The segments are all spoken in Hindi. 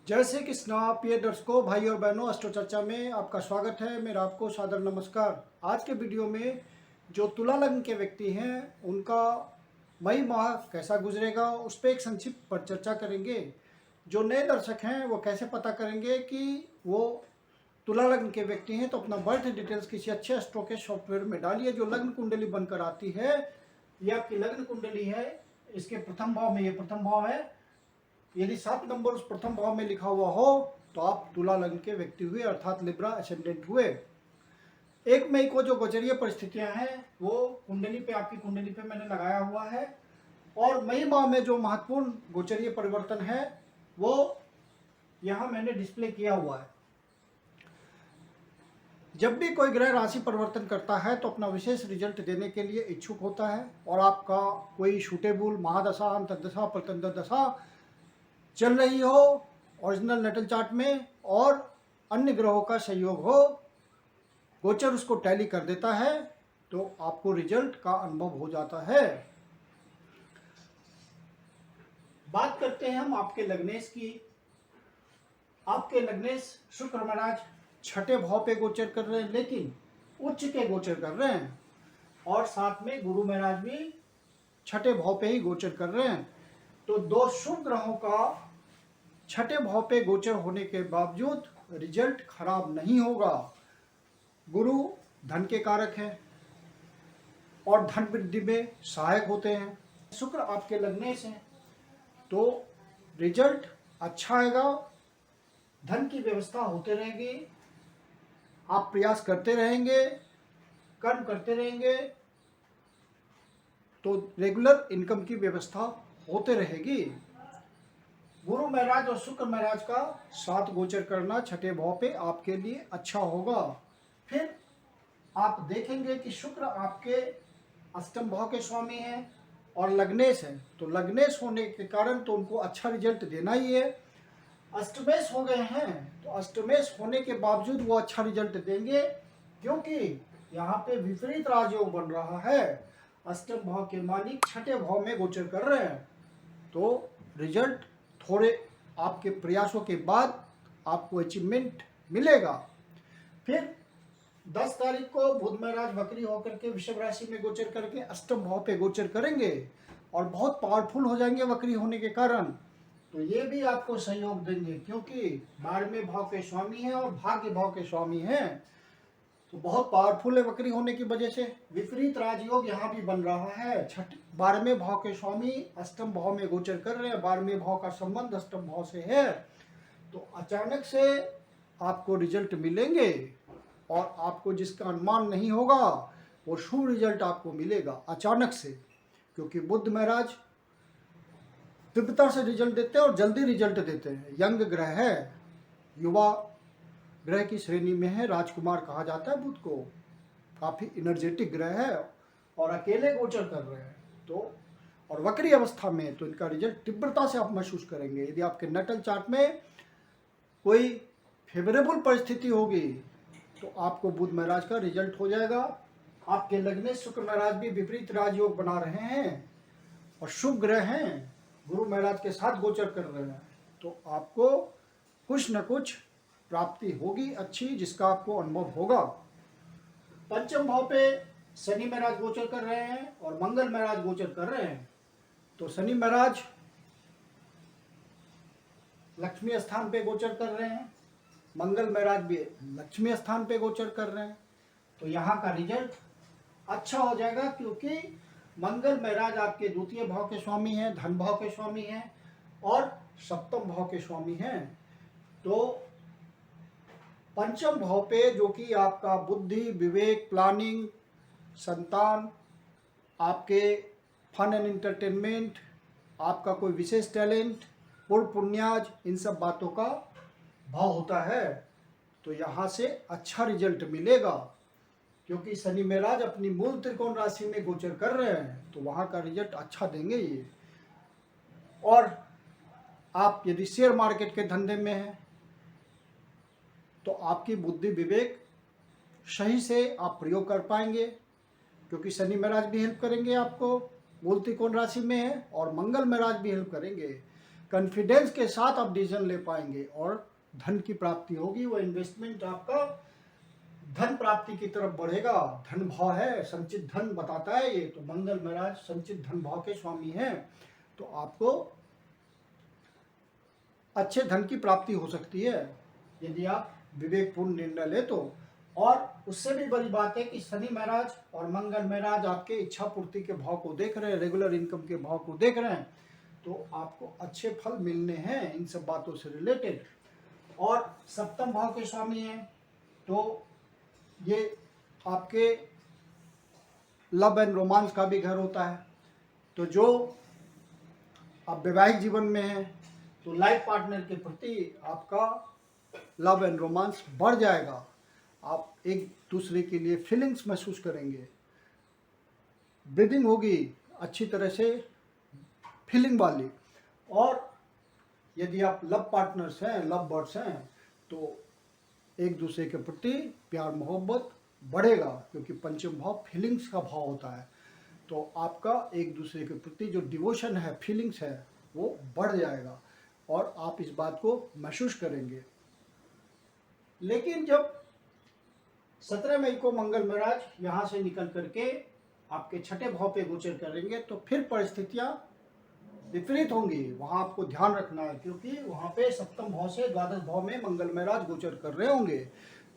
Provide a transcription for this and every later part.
जय श्री कृष्णा प्रिय दर्शकों, भाई और बहनों, अस्ट्रो चर्चा में आपका स्वागत है। मेरा आपको सादर नमस्कार। आज के वीडियो में जो तुला लग्न के व्यक्ति हैं उनका मई माह कैसा गुजरेगा उस पर एक संक्षिप्त पर चर्चा करेंगे। जो नए दर्शक हैं वो कैसे पता करेंगे कि वो तुला लग्न के व्यक्ति हैं, तो अपना बर्थ डिटेल्स किसी अच्छे एस्ट्रो के सॉफ्टवेयर में डालिए। जो लग्न कुंडली बनकर आती है ये आपकी लग्न कुंडली है। इसके प्रथम भाव में, ये प्रथम भाव है, यदि 7 नंबर उस प्रथम भाव में लिखा हुआ हो तो आप तुला लग्न के व्यक्ति हुए, अर्थात लिब्रा असेंडेंट हुए। 1 मई को जो गोचरीय परिस्थितियां हैं वो कुंडली पे, आपकी कुंडली पे मैंने लगाया हुआ है। और मई माह में जो महत्वपूर्ण गोचरीय परिवर्तन है वो यहाँ मैंने डिस्प्ले किया हुआ है। जब भी कोई ग्रह राशि परिवर्तन करता है तो अपना विशेष रिजल्ट देने के लिए इच्छुक होता है, और आपका कोई सूटेबल महादशा, अंतर्दशा, प्रतंत्र दशा चल रही हो ओरिजिनल नेटल चार्ट में, और अन्य ग्रहों का सहयोग हो, गोचर उसको टैली कर देता है, तो आपको रिजल्ट का अनुभव हो जाता है। बात करते हैं हम आपके लग्नेश की। आपके लग्नेश शुक्र महाराज छठे भाव पे गोचर कर रहे हैं, लेकिन उच्च के गोचर कर रहे हैं, और साथ में गुरु महाराज भी छठे भाव पे ही गोचर कर रहे हैं। तो दो शुभ ग्रहों का छठे भाव पे गोचर होने के बावजूद रिजल्ट खराब नहीं होगा। गुरु धन के कारक हैं और धन वृद्धि में सहायक होते हैं। शुक्र आपके लग्नेश हैं तो रिजल्ट अच्छा आएगा, धन की व्यवस्था होते रहेगी, आप प्रयास करते रहेंगे, कर्म करते रहेंगे तो रेगुलर इनकम की व्यवस्था होते रहेगी। गुरु महाराज और शुक्र महाराज का साथ गोचर करना छठे भाव पे आपके लिए अच्छा होगा। फिर आप देखेंगे कि शुक्र आपके अष्टम भाव के स्वामी हैं और लग्नेश हैं, तो लग्नेश होने के कारण तो उनको अच्छा रिजल्ट देना ही है। अष्टमेश हो गए हैं तो अष्टमेश होने के बावजूद वो अच्छा रिजल्ट देंगे, क्योंकि यहाँ पे विपरीत राजयोग बन रहा है। अष्टम भाव के मालिक छठे भाव में गोचर कर रहे हैं, तो रिजल्ट थोड़े आपके प्रयासों के बाद आपको अचीवमेंट मिलेगा। फिर 10 तारीख को बुध महाराज वक्री होकर के वृषभ राशि में गोचर करके अष्टम भाव पे गोचर करेंगे और बहुत पावरफुल हो जाएंगे वक्री होने के कारण। तो ये भी आपको सहयोग देंगे, क्योंकि 12वें भाव के स्वामी हैं और भाग्य भाव के स्वामी हैं, तो बहुत पावरफुल है वक्री होने की वजह से। विपरीत राजयोग यहाँ भी बन रहा है। 12वें भाव के स्वामी अष्टम भाव में गोचर कर रहे हैं, 12वें भाव का संबंध अष्टम भाव से है, तो अचानक से आपको रिजल्ट मिलेंगे और आपको जिसका अनुमान नहीं होगा वो शुभ रिजल्ट आपको मिलेगा अचानक से, क्योंकि बुध महाराज तीव्रता से रिजल्ट देते हैं और जल्दी रिजल्ट देते हैं। यंग ग्रह है, युवा ग्रह की श्रेणी में है, राजकुमार कहा जाता है बुध को, काफ़ी एनर्जेटिक ग्रह है और अकेले गोचर कर रहे हैं, तो और वक्री अवस्था में, तो इनका रिजल्ट तीव्रता से आप महसूस करेंगे। यदि आपके नटल चार्ट में कोई फेवरेबल परिस्थिति होगी तो आपको बुध महाराज का रिजल्ट हो जाएगा। आपके लग्नेश शुक्र महाराज भी विपरीत राजयोग बना रहे हैं और शुभ ग्रह हैं, गुरु महाराज के साथ गोचर कर रहे हैं, तो आपको कुछ न कुछ प्राप्ति होगी अच्छी, जिसका आपको अनुभव होगा। पंचम भाव पे शनि महाराज गोचर कर रहे हैं और मंगल महाराज गोचर कर रहे हैं, तो शनि महाराज लक्ष्मी स्थान पे गोचर कर रहे हैं, मंगल महाराज भी लक्ष्मी स्थान पे गोचर कर रहे हैं, तो यहाँ का रिजल्ट अच्छा हो जाएगा, क्योंकि मंगल महाराज आपके द्वितीय भाव के स्वामी हैं, धन भाव के स्वामी हैं और सप्तम भाव के स्वामी हैं। तो पंचम भाव पे, जो कि आपका बुद्धि, विवेक, प्लानिंग, संतान, आपके फन एंड एंटरटेनमेंट, आपका कोई विशेष टैलेंट, पूर्व पुण्याज, इन सब बातों का भाव होता है, तो यहाँ से अच्छा रिजल्ट मिलेगा, क्योंकि शनि महाराज अपनी मूल त्रिकोण राशि में गोचर कर रहे हैं, तो वहाँ का रिजल्ट अच्छा देंगे ये। और आप यदि शेयर मार्केट के धंधे में हैं तो आपकी बुद्धि विवेक सही से आप प्रयोग कर पाएंगे, क्योंकि शनि महाराज भी हेल्प करेंगे आपको, मूल त्रिकोण राशि में है, और मंगल महाराज भी हेल्प करेंगे। कॉन्फिडेंस के साथ आप डिसीजन ले पाएंगे और धन की प्राप्ति होगी। वो इन्वेस्टमेंट आपका धन प्राप्ति की तरफ बढ़ेगा। धन भाव है, संचित धन बताता है ये, तो मंगल महाराज संचित धन भाव के स्वामी हैं, तो आपको अच्छे धन की प्राप्ति हो सकती है यदि आप विवेकपूर्ण निर्णय ले तो। और उससे भी बड़ी बात है कि शनि महाराज और मंगल महाराज आपके इच्छा पूर्ति के भाव को देख रहे हैं, रेगुलर इनकम के भाव को देख रहे हैं, तो आपको अच्छे फल मिलने हैं इन सब बातों से रिलेटेड। और सप्तम भाव के स्वामी हैं, तो ये आपके लव एंड रोमांस का भी घर होता है। तो जो आप वैवाहिक जीवन में हैं तो लाइफ पार्टनर के प्रति आपका लव एंड रोमांस बढ़ जाएगा। आप एक दूसरे के लिए फीलिंग्स महसूस करेंगे, ब्रीदिंग होगी अच्छी तरह से फीलिंग वाली। और यदि आप लव पार्टनर्स हैं, लव बर्ड्स हैं, तो एक दूसरे के प्रति प्यार मोहब्बत बढ़ेगा, क्योंकि पंचम भाव फीलिंग्स का भाव होता है। तो आपका एक दूसरे के प्रति जो डिवोशन है, फीलिंग्स है, वो बढ़ जाएगा और आप इस बात को महसूस करेंगे। लेकिन जब 17 मई को मंगल महाराज यहाँ से निकल करके आपके छठे भाव पे गोचर करेंगे, तो फिर परिस्थितियाँ विपरीत होंगी। वहाँ आपको ध्यान रखना है, क्योंकि वहाँ पे सप्तम भाव से द्वादश भाव में मंगल महाराज गोचर कर रहे होंगे।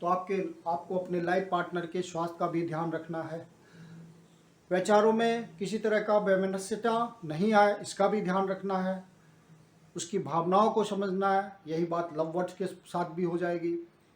तो आपको अपने लाइफ पार्टनर के स्वास्थ्य का भी ध्यान रखना है। विचारों में किसी तरह का वैमनस्यता नहीं आए, इसका भी ध्यान रखना है। उसकी भावनाओं को समझना है। यही बात लव वर्ड्स के साथ भी हो जाएगी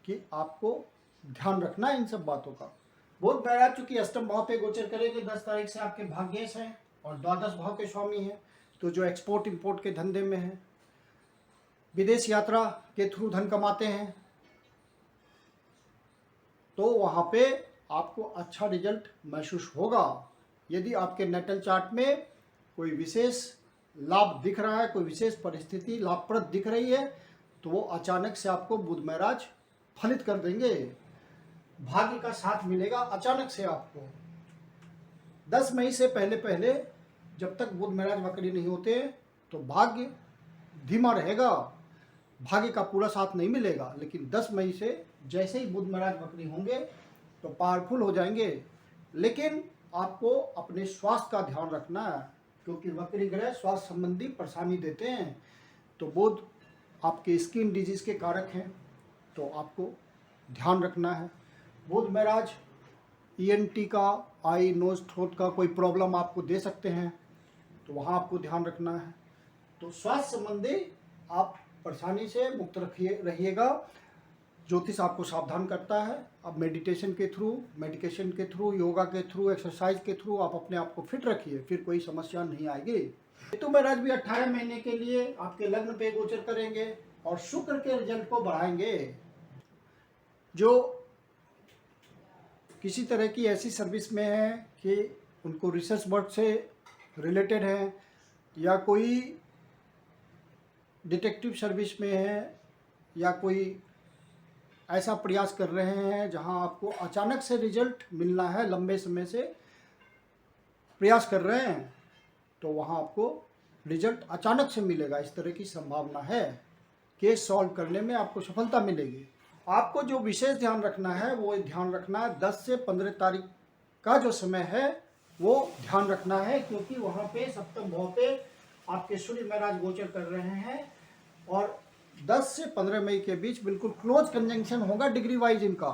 कि आपको ध्यान रखना है इन सब बातों का। बुध महाराज चूंकि अष्टम भाव पे गोचर करेंगे 10 तारीख से, आपके भाग्येश हैं और द्वादश भाव के स्वामी हैं। तो जो एक्सपोर्ट इंपोर्ट के धंधे में हैं, विदेश यात्रा के थ्रू धन कमाते हैं, तो वहाँ पे आपको अच्छा रिजल्ट महसूस होगा। यदि आपके नेटल चार्ट में कोई विशेष लाभ दिख रहा है, कोई विशेष परिस्थिति लाभप्रद दिख रही है, तो वो अचानक से आपको बुध महाराज फलित कर देंगे। भाग्य का साथ मिलेगा अचानक से आपको। 10 मई से पहले पहले जब तक बुध महाराज वक्री नहीं होते तो भाग्य धीमा रहेगा, भाग्य का पूरा साथ नहीं मिलेगा। लेकिन 10 मई से जैसे ही बुध महाराज वक्री होंगे तो पावरफुल हो जाएंगे। लेकिन आपको अपने स्वास्थ्य का ध्यान रखना है, क्योंकि वक्री ग्रह स्वास्थ्य संबंधी परेशानी देते हैं। तो बुध आपके स्किन डिजीज के कारक हैं, तो आपको ध्यान रखना है। बुध महाराज ENT का, आई नोज थ्रोट का कोई प्रॉब्लम आपको दे सकते हैं, तो वहाँ आपको ध्यान रखना है। तो स्वास्थ्य संबंधी आप परेशानी से मुक्त रहिएगा। ज्योतिष आपको सावधान करता है। अब मेडिटेशन के थ्रू, मेडिकेशन के थ्रू, योगा के थ्रू, एक्सरसाइज के थ्रू आप अपने आप को फिट रखिए, फिर कोई समस्या नहीं आएगी। केतु महाराज भी 18 महीने के लिए आपके लग्न पे गोचर करेंगे और शुक्र के रिजल्ट को बढ़ाएंगे। जो किसी तरह की ऐसी सर्विस में है कि उनको रिसर्च वर्क से रिलेटेड है, या कोई डिटेक्टिव सर्विस में है, या कोई ऐसा प्रयास कर रहे हैं जहां आपको अचानक से रिजल्ट मिलना है, लंबे समय से प्रयास कर रहे हैं, तो वहां आपको रिजल्ट अचानक से मिलेगा। इस तरह की संभावना है। केस सॉल्व करने में आपको सफलता मिलेगी। आपको जो विशेष ध्यान रखना है वो ध्यान रखना है 10 से 15 तारीख का जो समय है वो ध्यान रखना है, क्योंकि वहाँ पे सप्तम भाव पे आपके सूर्य महाराज गोचर कर रहे हैं और 10 से 15 मई के बीच बिल्कुल क्लोज कंजंक्शन होगा डिग्री वाइज इनका।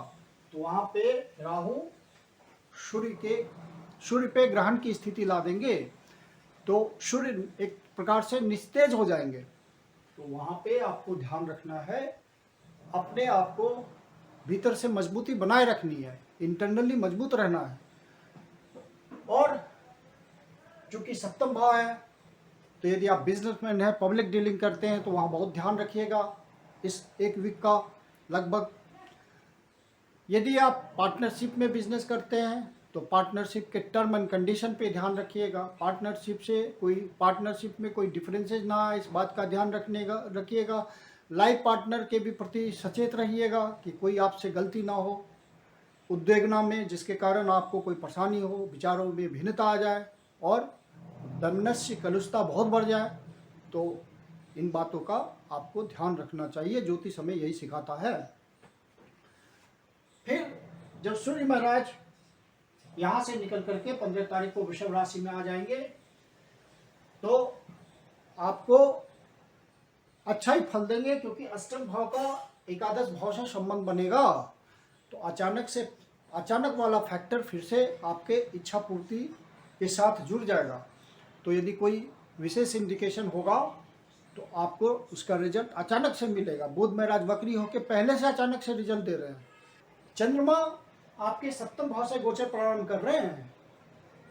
तो वहाँ पे राहु सूर्य पे ग्रहण की स्थिति ला देंगे, तो सूर्य एक प्रकार से निस्तेज हो जाएंगे। तो वहाँ पे आपको ध्यान रखना है, अपने आप को भीतर से मजबूती बनाए रखनी है, इंटरनली मजबूत रहना है। और चूंकि सप्तम भाव है, तो यदि आप बिजनेसमैन हैं, पब्लिक डीलिंग करते हैं, तो वहाँ बहुत ध्यान रखिएगा इस एक वीक का लगभग। यदि आप पार्टनरशिप में बिजनेस करते हैं तो पार्टनरशिप के टर्म एंड कंडीशन पे ध्यान रखिएगा। पार्टनरशिप में कोई डिफरेंसेज ना आए, इस बात का ध्यान रखिएगा। लाइफ पार्टनर के भी प्रति सचेत रहिएगा कि कोई आपसे गलती ना हो उद्विग्न में, जिसके कारण आपको कोई परेशानी हो, विचारों में भिन्नता आ जाए और वैमनस्य कलुषता बहुत बढ़ जाए। तो इन बातों का आपको ध्यान रखना चाहिए, ज्योतिष हमें यही सिखाता है। फिर जब सूर्य महाराज यहाँ से निकल करके 15 तारीख को वृषभ राशि में आ जाएंगे तो आपको अच्छा ही फल देंगे, क्योंकि अष्टम भाव का एकादश भाव से संबंध बनेगा। तो अचानक वाला फैक्टर फिर से आपके इच्छा पूर्ति के साथ जुड़ जाएगा। तो यदि कोई विशेष इंडिकेशन होगा तो आपको उसका रिजल्ट अचानक से मिलेगा। बुध महाराज वक्री होकर पहले से अचानक से रिजल्ट दे रहे हैं। चंद्रमा आपके सप्तम भाव से गोचर प्रारंभ कर रहे हैं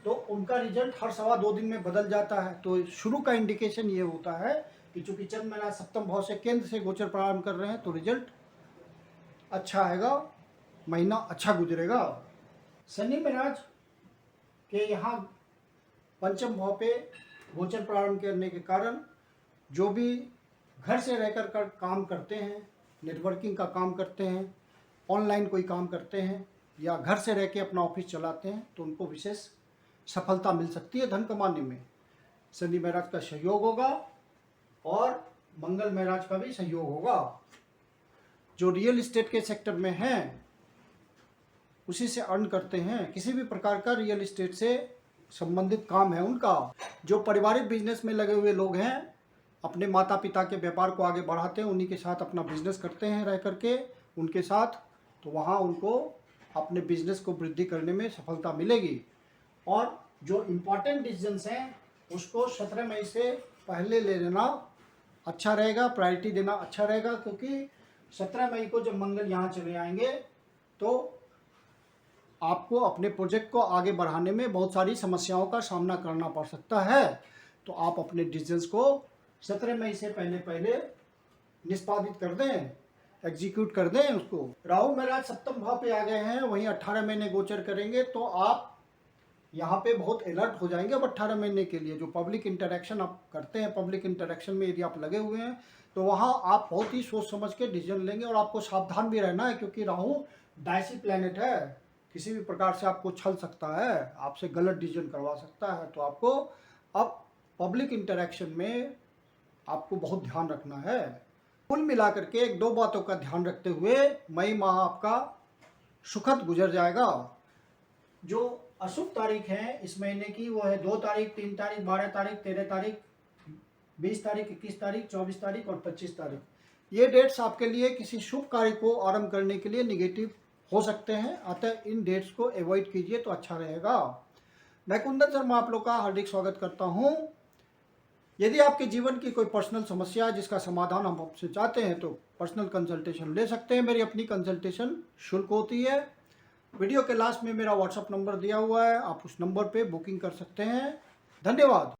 तो उनका रिजल्ट हर 2.25 दिन में बदल जाता है। तो शुरू का इंडिकेशन ये होता है कि चूंकि चंद्र महाराज सप्तम भाव से केंद्र से गोचर प्रारंभ कर रहे हैं तो रिजल्ट अच्छा आएगा, महीना अच्छा गुजरेगा। शनि महाराज के यहाँ पंचम भाव पे गोचर प्रारंभ करने के कारण जो भी घर से रहकर काम करते हैं, नेटवर्किंग का काम करते हैं, ऑनलाइन कोई काम करते हैं या घर से रह के अपना ऑफिस चलाते हैं तो उनको विशेष सफलता मिल सकती है धन कमाने में। शनि महाराज का सहयोग होगा और मंगल महाराज का भी सहयोग होगा। जो रियल इस्टेट के सेक्टर में हैं उसी से अर्न करते हैं, किसी भी प्रकार का रियल इस्टेट से संबंधित काम है उनका। जो पारिवारिक बिजनेस में लगे हुए लोग हैं, अपने माता पिता के व्यापार को आगे बढ़ाते हैं, उन्हीं के साथ अपना बिजनेस करते हैं रह करके उनके साथ, तो वहाँ उनको अपने बिजनेस को वृद्धि करने में सफलता मिलेगी। और जो इम्पोर्टेंट डिसीजंस हैं उसको 17 मई से पहले ले लेना अच्छा रहेगा, प्रायोरिटी देना अच्छा रहेगा, क्योंकि 17 मई को जब मंगल यहाँ चले आएंगे तो आपको अपने प्रोजेक्ट को आगे बढ़ाने में बहुत सारी समस्याओं का सामना करना पड़ सकता है। तो आप अपने डिसीजंस को 17 मई से पहले निष्पादित कर दें, एग्जीक्यूट कर दें उसको। राहु महाराज सप्तम भाव पे आ गए हैं, वहीं 18 महीने गोचर करेंगे तो आप यहाँ पे बहुत अलर्ट हो जाएंगे। अब 18 महीने के लिए जो पब्लिक इंटरेक्शन आप करते हैं, पब्लिक इंटरेक्शन में यदि आप लगे हुए हैं तो वहाँ आप बहुत ही सोच समझ के डिसीजन लेंगे। और आपको सावधान भी रहना है, क्योंकि राहु डायसी प्लैनेट है, किसी भी प्रकार से आपको छल सकता है, आपसे गलत डिसीजन करवा सकता है। तो आपको अब पब्लिक इंटरेक्शन में आपको बहुत ध्यान रखना है। कुल मिलाकर के 1-2 बातों का ध्यान रखते हुए मई माह आपका सुखद गुजर जाएगा। जो अशुभ तारीख है इस महीने की वो है 2 तारीख, 3 तारीख, 12 तारीख, 13 तारीख, 20 तारीख, 21 तारीख, 24 तारीख और 25 तारीख। ये डेट्स आपके लिए किसी शुभ कार्य को आरंभ करने के लिए निगेटिव हो सकते हैं, अतः इन डेट्स को अवॉइड कीजिए तो अच्छा रहेगा। मैं कुंदन शर्मा आप लोग का हार्दिक स्वागत करता हूँ। यदि आपके जीवन की कोई पर्सनल समस्या है जिसका समाधान हम आपसे चाहते हैं तो पर्सनल कंसल्टेशन ले सकते हैं। मेरी अपनी कंसल्टेशन शुल्क होती है। वीडियो के लास्ट में मेरा व्हाट्सएप नंबर दिया हुआ है, आप उस नंबर पे बुकिंग कर सकते हैं। धन्यवाद।